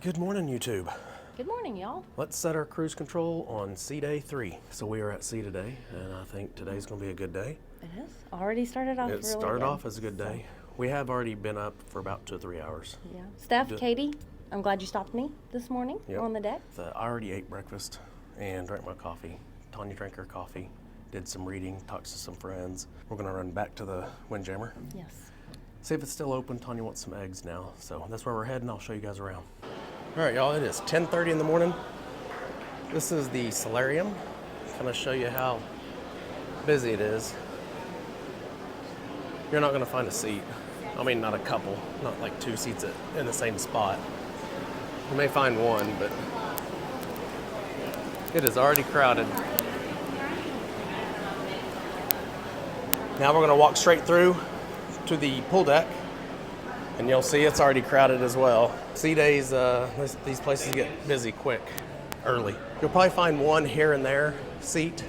Good morning, YouTube. Good morning, y'all. Let's set our cruise control on sea day 3. So we are at sea today, and I think today's going to be a good day. It is. Already started off really good. It started off as a good day. We have already been up for about 2 or 3 hours. Yeah. Steph, Katie, I'm glad you stopped me this morning on the deck. I already ate breakfast and drank my coffee. Tonya drank her coffee, did some reading, talked to some friends. We're going to run back to the Windjammer. Yes. See if it's still open. Tonya wants some eggs now. So that's where we're heading. I'll show you guys around. All right, y'all, it is 10:30 in the morning. This is the solarium. I'm gonna show you how busy it is. You're not gonna find a seat. I mean, not a couple, not like 2 seats in the same spot. You may find one, but it is already crowded. Now we're gonna walk straight through to the pool deck, and you'll see it's already crowded as well. Sea days, these places get busy quick, early. You'll probably find one here and there seat,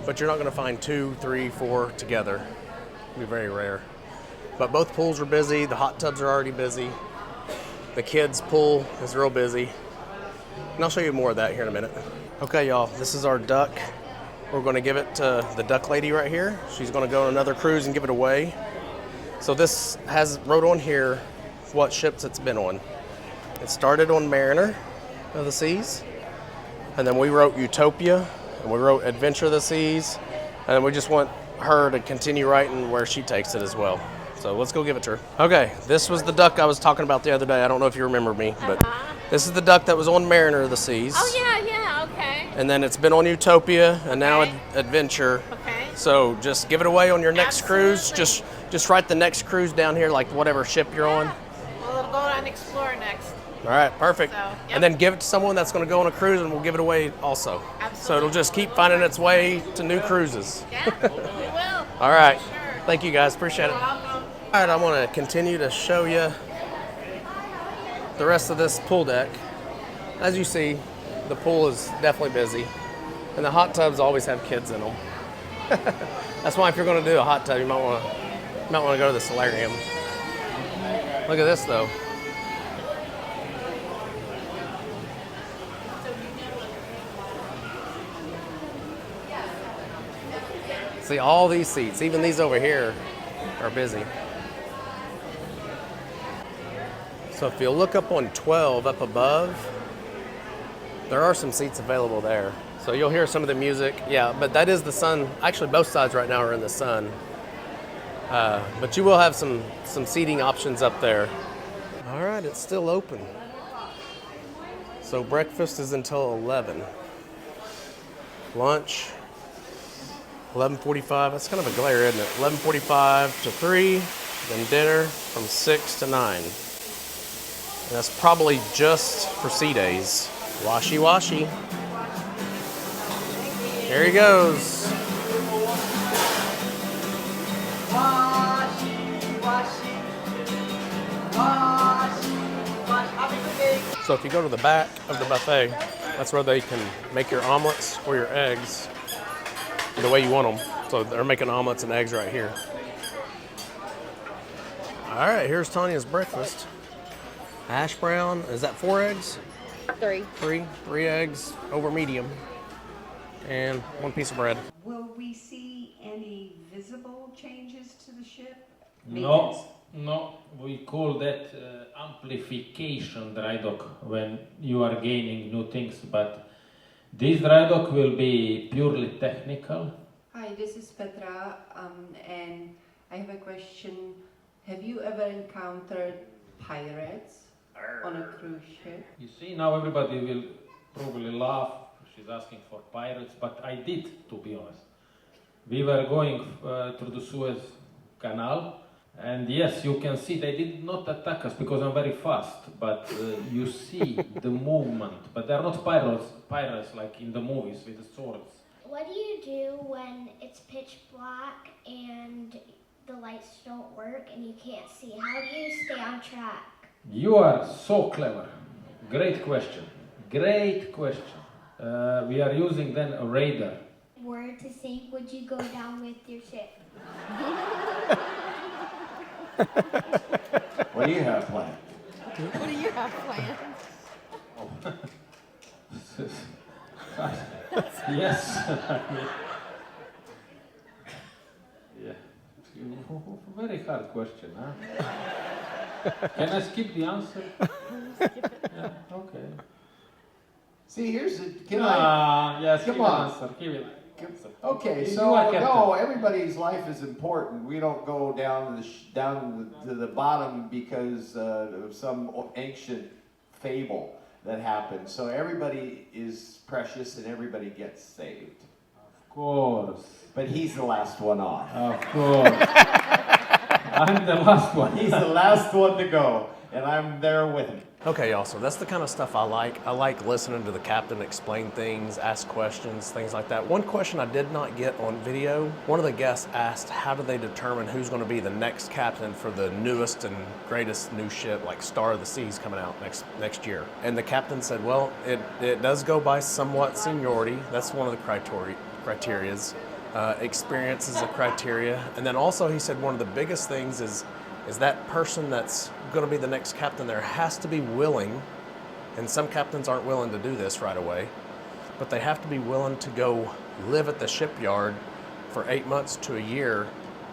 but you're not gonna find 2, 3, 4 together. It'll be very rare. But both pools are busy, the hot tubs are already busy. The kids' pool is real busy. And I'll show you more of that here in a minute. Okay, y'all, this is our duck. We're gonna give it to the duck lady right here. She's gonna go on another cruise and give it away. So this has wrote on here what ships it's been on. It started on Mariner of the Seas, and then we wrote Utopia, and we wrote Adventure of the Seas, and we just want her to continue writing where she takes it as well. So let's go give it to her. Okay, this was the duck I was talking about the other day. I don't know if you remember me, but this is the duck that was on Mariner of the Seas. Oh yeah, okay. And then it's been on Utopia, and now Adventure. Okay. So just give it away on your next cruise. Absolutely. Just write the next cruise down here, like whatever ship you're on. We'll go and explore next. All right, perfect. So, yep. And then give it to someone that's going to go on a cruise, and we'll give it away also. Absolutely. So it'll just keep finding its way to new cruises. Yeah, we will. All right. Sure. Thank you, guys. Appreciate it. You're welcome. All right, I want to continue to show you the rest of this pool deck. As you see, the pool is definitely busy, and the hot tubs always have kids in them. That's why if you're going to do a hot tub, you might want to go to the solarium. Look at this, though. See, all these seats, even these over here, are busy. So if you look up on 12 up above, there are some seats available there. So you'll hear some of the music. Yeah, but that is the sun. Actually, both sides right now are in the sun. But you will have some seating options up there. All right, it's still open. So breakfast is until 11. Lunch, 11:45. That's kind of a glare, isn't it? 11:45 to 3, then dinner from 6 to 9. And that's probably just for sea days. Washy, washy. Here he goes. So if you go to the back of the buffet, that's where they can make your omelets or your eggs the way you want them. So they're making omelets and eggs right here. All right, here's Tonya's breakfast. Hash brown, is that 4 eggs? 3. 3 eggs over medium, and 1 piece of bread. Will we see any visible changes to the ship? No, we call that amplification dry dock when you are gaining new things, but this dry dock will be purely technical. Hi, this is Petra, and I have a question. Have you ever encountered pirates on a cruise ship? You see, now everybody will probably laugh. She's asking for pirates, but I did, to be honest. We were going through the Suez Canal, and yes, you can see they did not attack us because I'm very fast, but you see the movement. But they're not pirates like in the movies with the swords. What do you do when it's pitch black and the lights don't work and you can't see? How do you stay on track? You are so clever. Great question. We are using then a radar. Were to sink, would you go down with your ship? What do you have planned? What do you have planned? Yes. Yeah. Very hard question, huh? Can I skip the answer? Yeah, okay. See, here's it. Can I? Yes, Come give on. an answer. Give it. Okay, You so are captain. no, everybody's life is important. We don't go down to the bottom because of some ancient fable that happened. So everybody is precious and everybody gets saved. Of course. But he's the last one off. Of course. I'm the last one. He's the last one to go, and I'm there with him. Okay, y'all, so that's the kind of stuff I like. I like listening to the captain explain things, ask questions, things like that. One question I did not get on video, one of the guests asked, how do they determine who's going to be the next captain for the newest and greatest new ship, like Star of the Seas, coming out next year? And the captain said, well, it does go by somewhat seniority. That's one of the criterias. Experience is a criteria. And then also he said one of the biggest things is that person that's going to be the next captain there has to be willing, and some captains aren't willing to do this right away, but they have to be willing to go live at the shipyard for 8 months to a year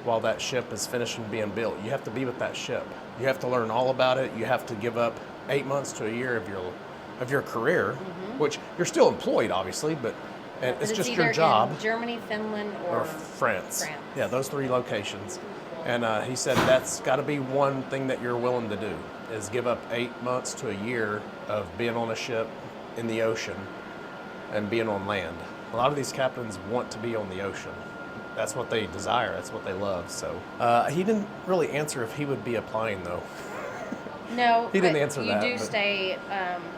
while that ship is finishing being built. You have to be with that ship. You have to learn all about it. You have to give up 8 months to a year of your career, which you're still employed, obviously, but it's just either your job. in Germany, Finland, or France. Yeah, those 3 locations. And he said that's got to be one thing that you're willing to do, is give up 8 months to a year of being on a ship in the ocean and being on land. A lot of these captains want to be on the ocean. That's what they desire. That's what they love. So he didn't really answer if he would be applying, though. No, He didn't but answer that, You do but- stay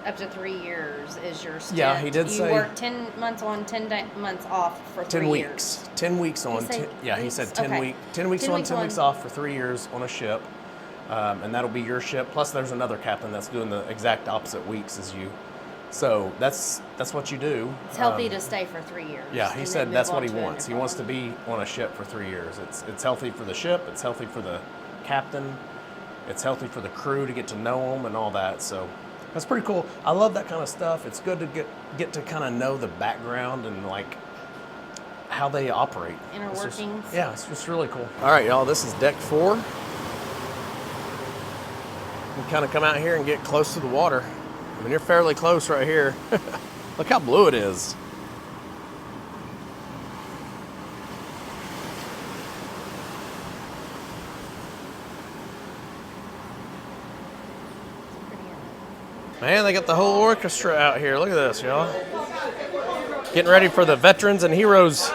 up to 3 years is your stint. Yeah, he did say- You work 10 months on, 10 months off for 10 3 weeks. years. 10 weeks on. He said He said weeks? 10 Okay. weeks. 10 weeks 10 on, weeks 10 weeks on. off for 3 years on a ship, and that'll be your ship. Plus, there's another captain that's doing the exact opposite weeks as you. So that's what you do. It's healthy to stay for 3 years. Yeah, he and said then that's move what on he to a wants. He different wants to one. be on a ship for 3 years. It's healthy for the ship. It's healthy for the captain. It's healthy for the crew to get to know them and all that. So that's pretty cool. I love that kind of stuff. It's good to get to kind of know the background and like how they operate. Inner It's just- workings. yeah, it's just really cool. All right, y'all. This is deck 4. You kind of come out here and get close to the water. I mean, you're fairly close right here. Look how blue it is. Man, they got the whole orchestra out here. Look at this, y'all. Getting ready for the Veterans and Heroes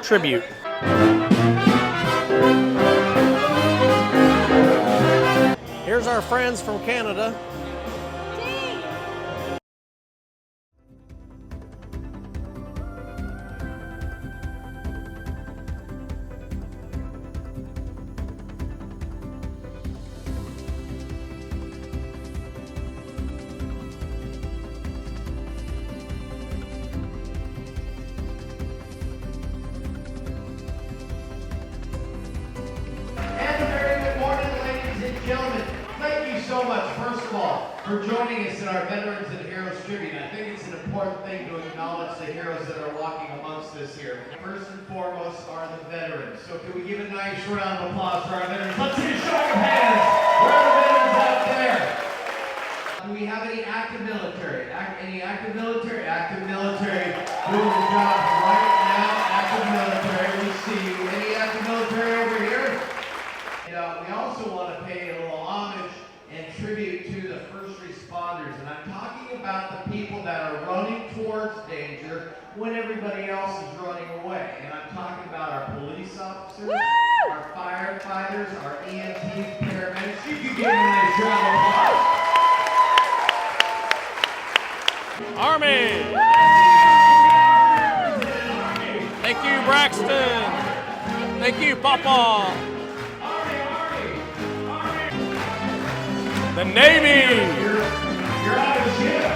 tribute. Here's our friends from Canada. And a very good morning, ladies and gentlemen. Thank you so much, first of all, for joining us in our Veterans and Heroes Tribute. I think it's an important thing to acknowledge the heroes that are walking amongst us here. First and foremost are the veterans. So can we give a nice round of applause for our veterans? Let's see a show of hands. Where are the veterans out there? Do we have any active military? Any active military? Active military doing the job right now. Active military, we see you. Any active military over here? We also want to pay a little homage and tribute to the first responders. And I'm talking about the people that are running towards danger when everybody else is running away. And I'm talking about our police officers, our firefighters, our EMTs, paramedics. You can give them a nice round of applause. Army! Thank you, Braxton. Thank you, Papa. The Navy. You're on a ship.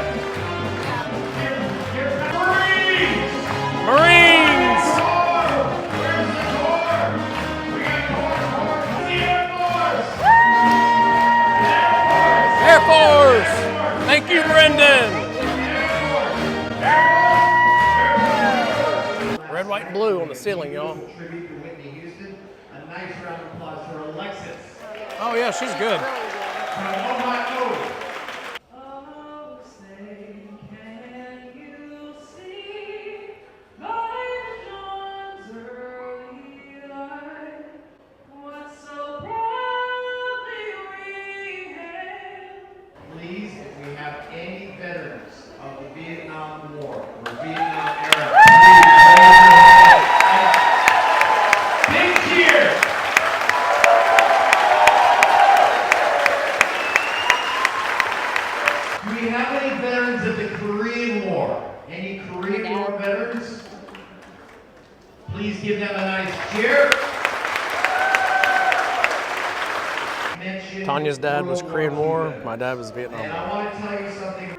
Marines! Marines. Where's the Corps? We got Corps. The Air Force! Air Force. Thank you, Brendan. Red, white, and blue on the ceiling, y'all. Tribute to Whitney Houston. A nice round of applause for Alexis. Oh yeah, she's good. From Ohio. Please, if we have any veterans of the Vietnam War or Vietnam era, please raise your hand. Big cheer! Do we have any veterans of the Korean War? Any Korean War veterans? Please give them a nice cheer. Tanya's dad was Korean War. My dad was Vietnam And War. I want to tell you something.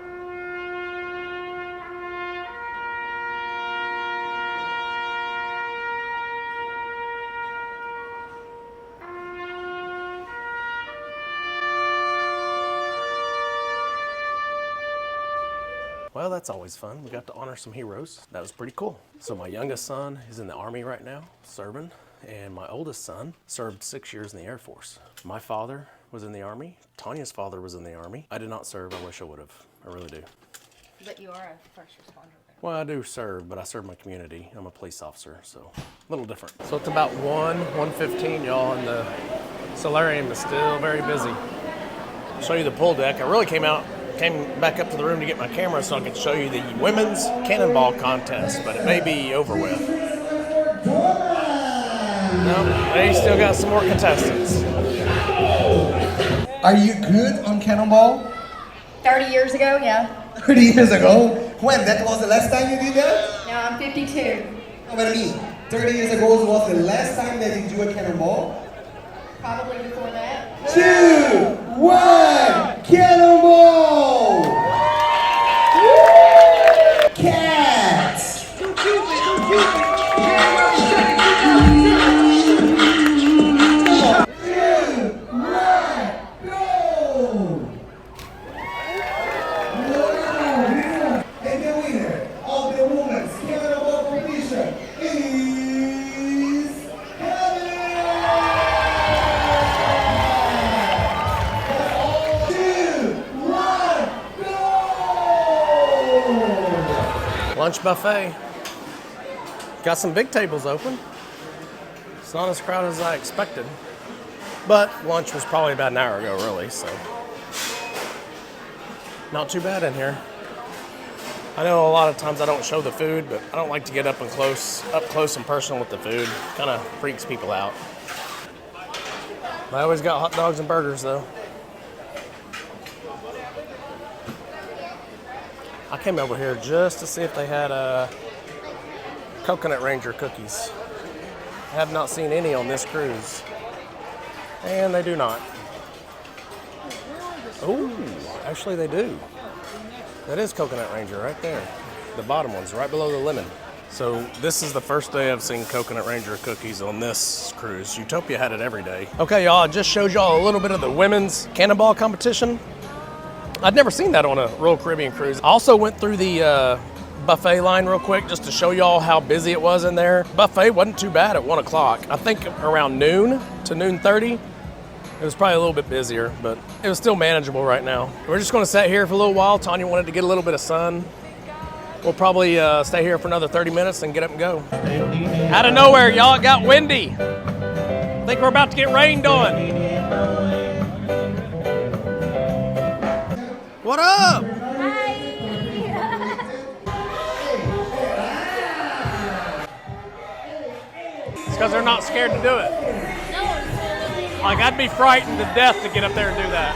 Well, that's always fun. We got to honor some heroes. That was pretty cool. So my youngest son is in the Army right now, serving, and my oldest son served 6 years in the Air Force. My father was in the Army. Tanya's father was in the Army. I did not serve. I wish I would have. I really do. But you are a first responder. Well, I do serve, but I serve my community. I'm a police officer, so a little different. So it's about 1:15, y'all, and the solarium is still very busy. I'll show you the pool deck. I really came back up to the room to get my camera so I could show you the women's cannonball contest, but it may be over with. No, they still got some more contestants. Are you good on cannonball? 30 years ago, yeah. 30 years ago? When? That was the last time you did that? Now I'm 52. No, but I mean, 30 years ago was the last time that you do a cannonball? Probably before that. 2, 1, cannonball! Cats! Lunch buffet. Got some big tables open. It's not as crowded as I expected, but lunch was probably about an hour ago, really, so not too bad in here. I know a lot of times I don't show the food, but I don't like to get up close and personal with the food. Kind of freaks people out. I always got hot dogs and burgers, though. I came over here just to see if they had Coconut Ranger cookies. I have not seen any on this cruise. And they do not. Oh, actually they do. That is Coconut Ranger right there. The bottom one's right below the lemon. So this is the first day I've seen Coconut Ranger cookies on this cruise. Utopia had it every day. Okay, y'all, I just showed y'all a little bit of the women's cannonball competition. I'd never seen that on a Royal Caribbean cruise. I also went through the buffet line real quick just to show y'all how busy it was in there. Buffet wasn't too bad at 1 o'clock. I think around noon to noon 30, it was probably a little bit busier, but it was still manageable right now. We're just gonna sit here for a little while. Tonya wanted to get a little bit of sun. We'll probably stay here for another 30 minutes and get up and go. Out of nowhere, y'all, it got windy. I think we're about to get rained on. What up? It's because they're not scared to do it. Like, I'd be frightened to death to get up there and do that.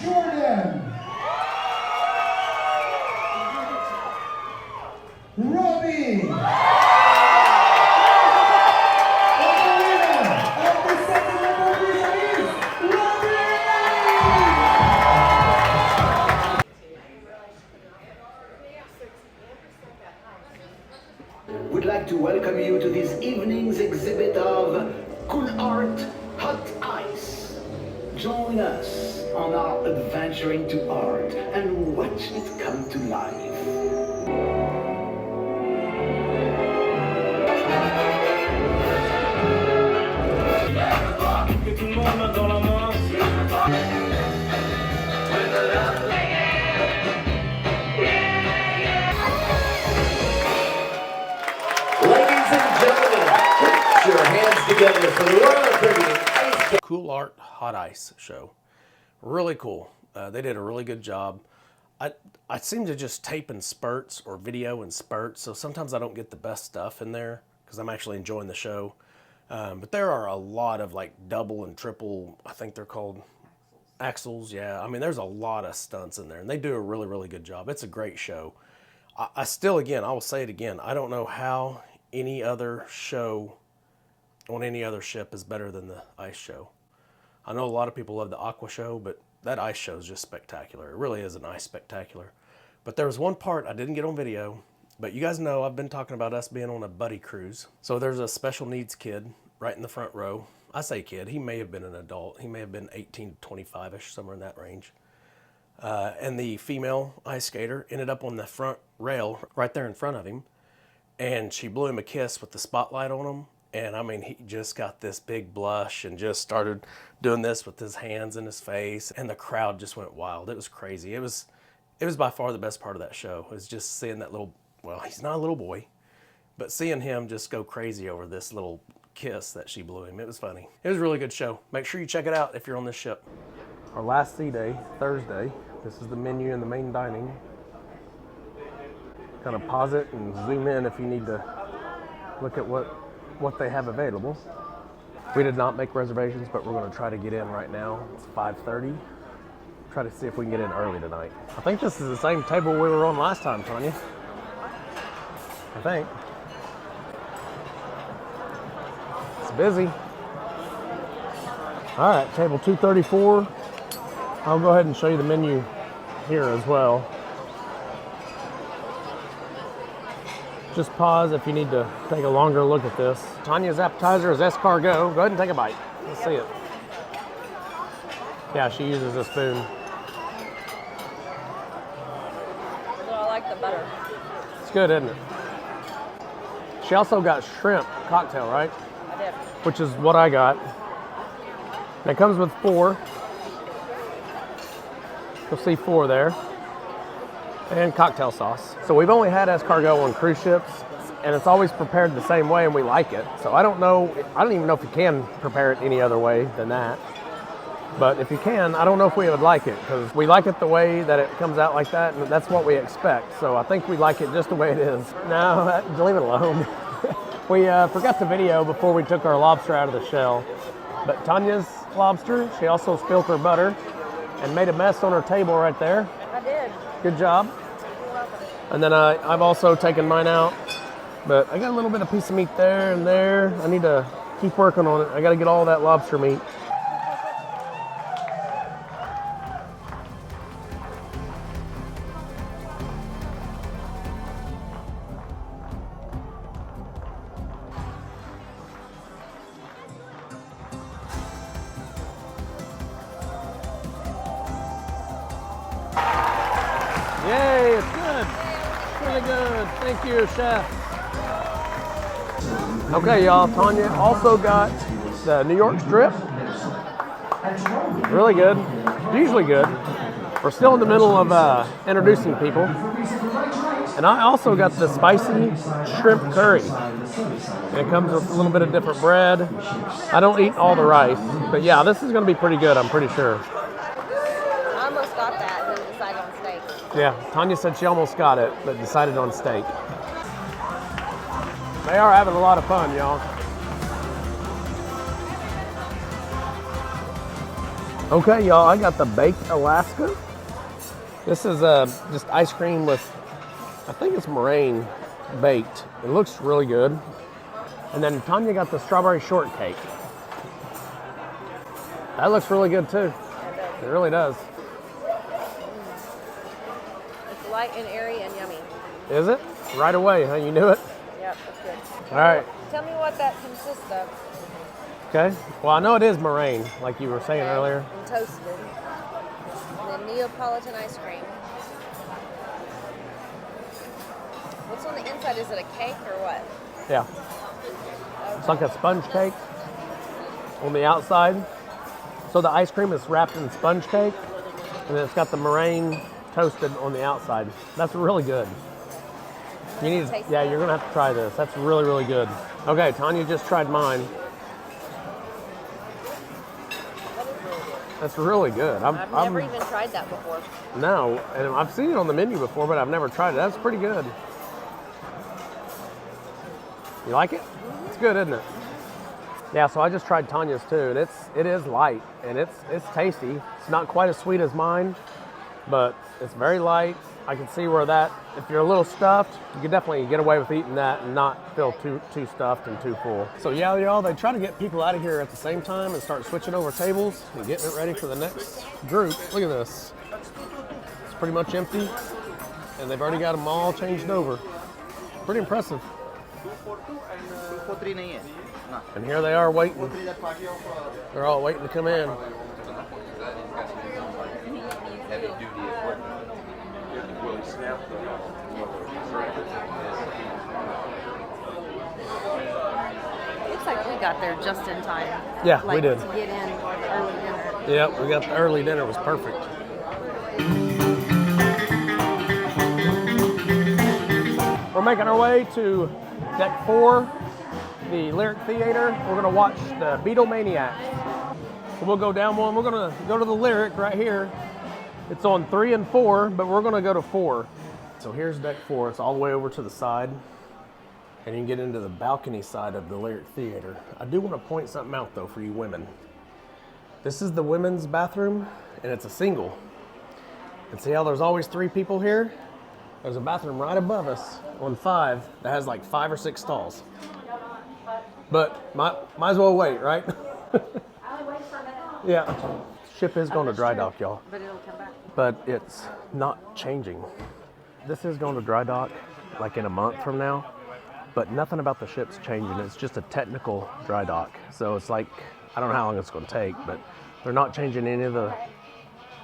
Jordan! glad to welcome you to this evening's exhibit of Cool Art Hot Ice. Join us on our adventure into art and watch it come to life. Ladies and gentlemen, put your hands together for the Royal Caribbean Ice Cool Art Hot Ice show. Really cool. They did a really good job. I seem to just tape in spurts or video in spurts, so sometimes I don't get the best stuff in there because I'm actually enjoying the show. But there are a lot of like double and triple, I think they're called axles. Yeah, I mean, there's a lot of stunts in there, and they do a really, really good job. It's a great show. I still, again, I will say it again, I don't know how any other show on any other ship is better than the ice show. I know a lot of people love the aqua show, but that ice show is just spectacular. It really is an ice spectacular. But there was one part I didn't get on video, but you guys know I've been talking about us being on a buddy cruise. So there's a special needs kid right in the front row. I say kid, he may have been an adult. He may have been 18 to 25-ish, somewhere in that range. And the female ice skater ended up on the front rail right there in front of him. And she blew him a kiss with the spotlight on him. And I mean, he just got this big blush and just started doing this with his hands in his face. And the crowd just went wild. It was crazy. It was by far the best part of that show. It was just seeing that little, well, he's not a little boy, but seeing him just go crazy over this little kiss that she blew him. It was funny. It was a really good show. Make sure you check it out if you're on this ship. Our last sea day, Thursday. This is the menu in the main dining. Kind of pause it and zoom in if you need to look at what they have available. We did not make reservations, but we're going to try to get in right now. It's 5:30. Try to see if we can get in early tonight. I think this is the same table we were on last time, Tonya. I think. It's busy. All right, table 234. I'll go ahead and show you the menu here as well. Just pause if you need to take a longer look at this. Tonya's appetizer is escargot. Go ahead and take a bite. Let's see it. Yeah, she uses a spoon. I like the butter. It's good, isn't it? She also got shrimp cocktail, right? I did. Which is what I got. And it comes with 4. You'll see 4 there. And cocktail sauce. So we've only had escargot on cruise ships, and it's always prepared the same way, and we like it. So I don't even know if you can prepare it any other way than that. But if you can, I don't know if we would like it, because we like it the way that it comes out like that, and that's what we expect. So I think we like it just the way it is. No, leave it alone. We forgot the video before we took our lobster out of the shell. But Tonya's lobster, she also spilled her butter and made a mess on her table right there. I did. Good job. And then I've also taken mine out, but I got a little bit of piece of meat there and there. I need to keep working on it. I got to get all that lobster meat. Yay, it's good. It's really good. Thank you, chef. Okay, y'all, Tonya also got the New York strip. Really good. Usually good. We're still in the middle of introducing people. And I also got the spicy shrimp curry. And it comes with a little bit of different bread. I don't eat all the rice, but yeah, this is going to be pretty good, I'm pretty sure. I almost got that and then decided on steak. Yeah, Tonya said she almost got it, but decided on steak. They are having a lot of fun, y'all. Okay, y'all, I got the Baked Alaska. This is just ice cream with, I think it's meringue baked. It looks really good. And then Tonya got the strawberry shortcake. That looks really good too. It really does. It's light and airy and yummy. Is it? Right away, huh? You knew it? Yep. Yep, that's good. All right. Tell me what that consists of. Okay. Well, I know it is meringue, like you were saying earlier. And toasted. And then Neapolitan ice cream. What's on the inside? Is it a cake or what? Yeah. It's like a sponge cake on the outside. So the ice cream is wrapped in sponge cake, and then it's got the meringue toasted on the outside. That's really good. You need, yeah, you're gonna have to try this. That's really, really good. Okay, Tonya just tried mine. That's really good. I've never even tried that before. No, and I've seen it on the menu before, but I've never tried it. That's pretty good. You like it? It's good, isn't it? Yeah, so I just tried Tonya's too, and it is light, and it's tasty. It's not quite as sweet as mine, but it's very light. I can see where that, if you're a little stuffed, you can definitely get away with eating that and not feel too stuffed and too full. So yeah, y'all, they try to get people out of here at the same time and start switching over tables and getting it ready for the next group. Look at this. It's pretty much empty, and they've already got them all changed over. Pretty impressive. And here they are waiting. They're all waiting to come in. Looks like we got there just in time. Yeah, like, we did. To get in early dinner. Yep, we got the early dinner. It was perfect. We're making our way to deck 4, the Lyric Theater. We're gonna watch the Beatlemaniacs. So we'll go down one. We're gonna go to the Lyric right here. It's on 3 and 4, but we're gonna go to 4. So here's deck 4. It's all the way over to the side, and you can get into the balcony side of the Lyric Theater. I do want to point something out though for you women. This is the women's bathroom, and it's a single. And see how there's always 3 people here? There's a bathroom right above us on 5 that has like 5 or 6 stalls. But might as well wait, right? Yeah. Ship is going to dry dock, y'all. But it'll come back. But it's not changing. This is going to dry dock like in a month from now, but nothing about the ship's changing. It's just a technical dry dock. So it's like, I don't know how long it's going to take, but they're not changing any of the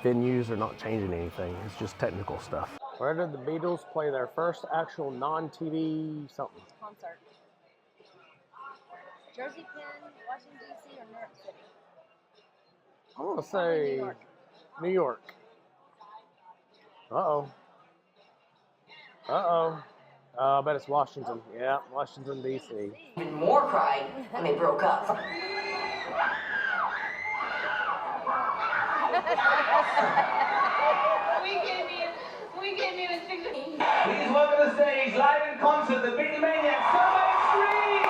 venues. They're not changing anything. It's just technical stuff. Where did the Beatles play their first actual non-TV something? Concert. Jersey Penn, Washington, D.C., or New York City? I want to say New York. Uh-oh. Uh-oh. I bet it's Washington. Yeah, Washington, D.C. Even more cried when they broke up. we can't even figure it. Please welcome to the stage, live in concert, the Beatlemaniacs. Somebody scream!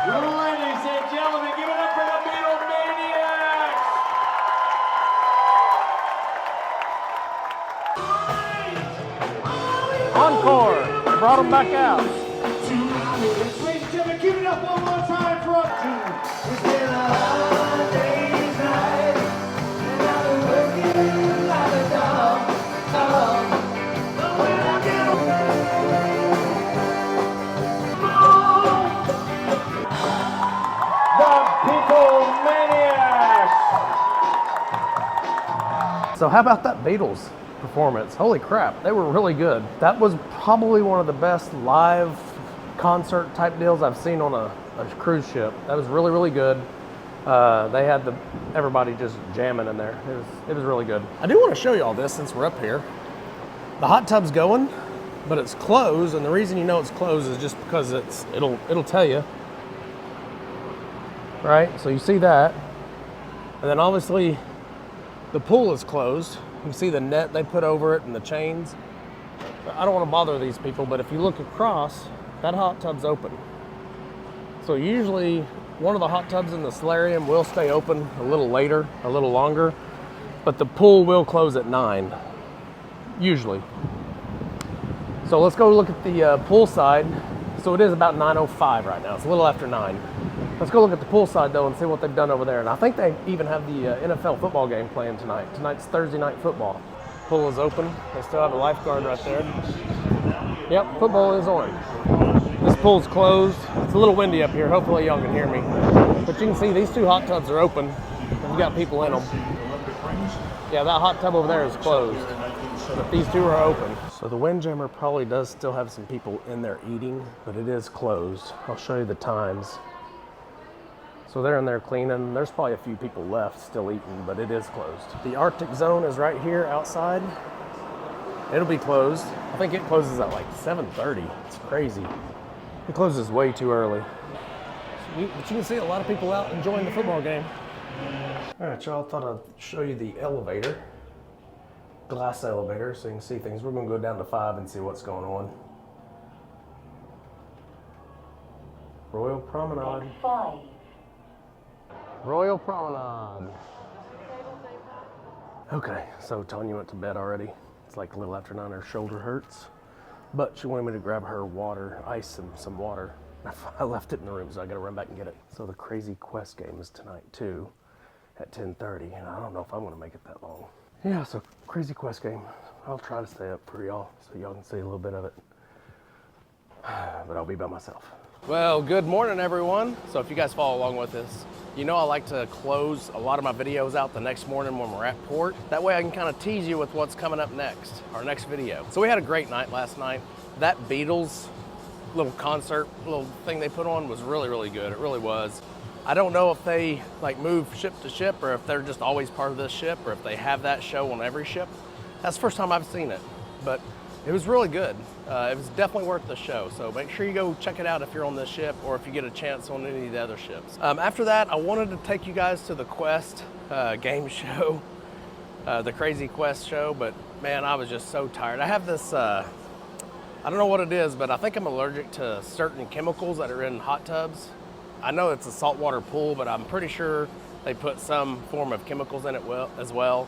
Ladies and gentlemen, give it up for the Beatlemaniacs! Encore! Brought them back out. Ladies and gentlemen, give it up one more time for us two. It's been a hard day's night, and I've been working like a dog. But when I get the Beatlemaniacs! So how about that Beatles performance? Holy crap, they were really good. That was probably one of the best live concert type deals I've seen on a cruise ship. That was really, really good. They had everybody just jamming in there. It was really good. I do want to show you all this since we're up here. The hot tub's going, but it's closed, and the reason you know it's closed is just because it'll tell you. Right? So you see that. And then obviously the pool is closed. You can see the net they put over it and the chains. I don't want to bother these people, but if you look across, that hot tub's open. So usually One of the hot tubs in the solarium will stay open a little later, a little longer, but the pool will close at 9, usually. So let's go look at the pool side. So it is about 9:05 right now. It's a little after 9. Let's go look at the pool side though and see what they've done over there. And I think they even have the NFL football game playing tonight. Tonight's Thursday night football. Pool is open. They still have a lifeguard right there. Yep, football is on. This pool's closed. It's a little windy up here. Hopefully y'all can hear me. But you can see these 2 hot tubs are open. We've got people in them. Yeah, that hot tub over there is closed. But these 2 are open. So the Windjammer probably does still have some people in there eating, but it is closed. I'll show you the times. So they're in there cleaning. There's probably a few people left still eating, but it is closed. The Arctic Zone is right here outside. It'll be closed. I think it closes at like 7:30. It's crazy. It closes way too early. But you can see a lot of people out enjoying the football game. All right, y'all, thought I'd show you the elevator. Glass elevator, so you can see things. We're gonna go down to 5 and see what's going on. Royal Promenade. 5. Royal Promenade. Okay, so Tonya went to bed already. It's like a little after 9, her shoulder hurts. But she wanted me to grab her water, ice and some water. I left it in the room, so I gotta run back and get it. So the Crazy Quest game is tonight too, at 10:30, and I don't know if I'm gonna make it that long. Yeah, so Crazy Quest game. I'll try to stay up for y'all, so y'all can see a little bit of it. But I'll be by myself. Well, good morning, everyone. So if you guys follow along with us, you know I like to close a lot of my videos out the next morning when we're at port. That way I can kind of tease you with what's coming up next, our next video. So we had a great night last night. That Beatles little concert, little thing they put on was really, really good. It really was. I don't know if they like move ship to ship or if they're just always part of this ship or if they have that show on every ship. That's the first time I've seen it, but it was really good. It was definitely worth the show. So make sure you go check it out if you're on this ship or if you get a chance on any of the other ships. After that, I wanted to take you guys to the Quest game show, the Crazy Quest show, but man, I was just so tired. I have this, I don't know what it is, but I think I'm allergic to certain chemicals that are in hot tubs. I know it's a saltwater pool, but I'm pretty sure they put some form of chemicals in it as well.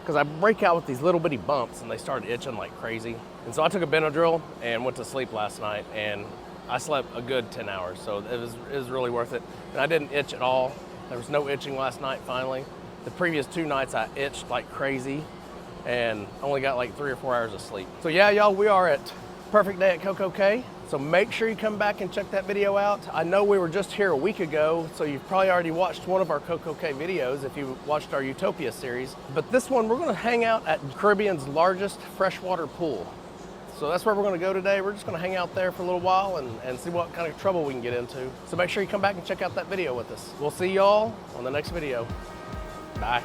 Because I break out with these little bitty bumps and they started itching like crazy. And so I took a Benadryl and went to sleep last night and I slept a good 10 hours. So it was really worth it. And I didn't itch at all. There was no itching last night finally. The previous 2 nights I itched like crazy and only got like 3 or 4 hours of sleep. So yeah, y'all, we are at Perfect Day at Coco Cay. So make sure you come back and check that video out. I know we were just here a week ago, so you've probably already watched one of our Coco Cay videos if you watched our Utopia series. But this one, we're gonna hang out at Caribbean's largest freshwater pool. So that's where we're gonna go today. We're just gonna hang out there for a little while and see what kind of trouble we can get into. So make sure you come back and check out that video with us. We'll see y'all on the next video. Bye.